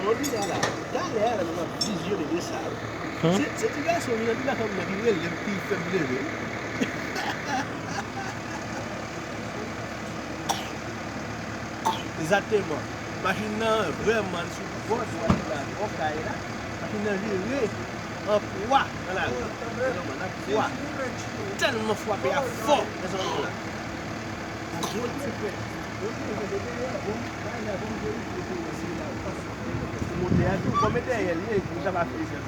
On dit là, dans l'air, on a vision de ça. C'est du gars, on a dit là, comme on a dit, le petit faible. Exactement. Machine vraiment sur le bord de la machine virée en poids dans la rue. Poids. Tellement frappé à fort dans ce moment-là. Comme derrière lui, ça va faire ça.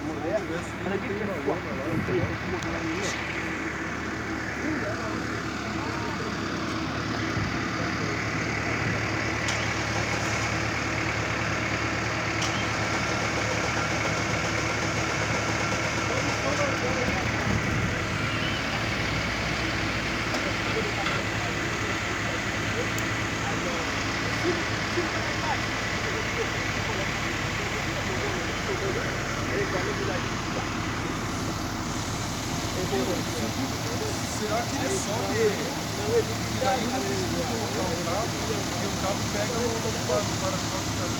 On a dit que será que ele sobe e daí o cabo e o cabo pega o para-choque da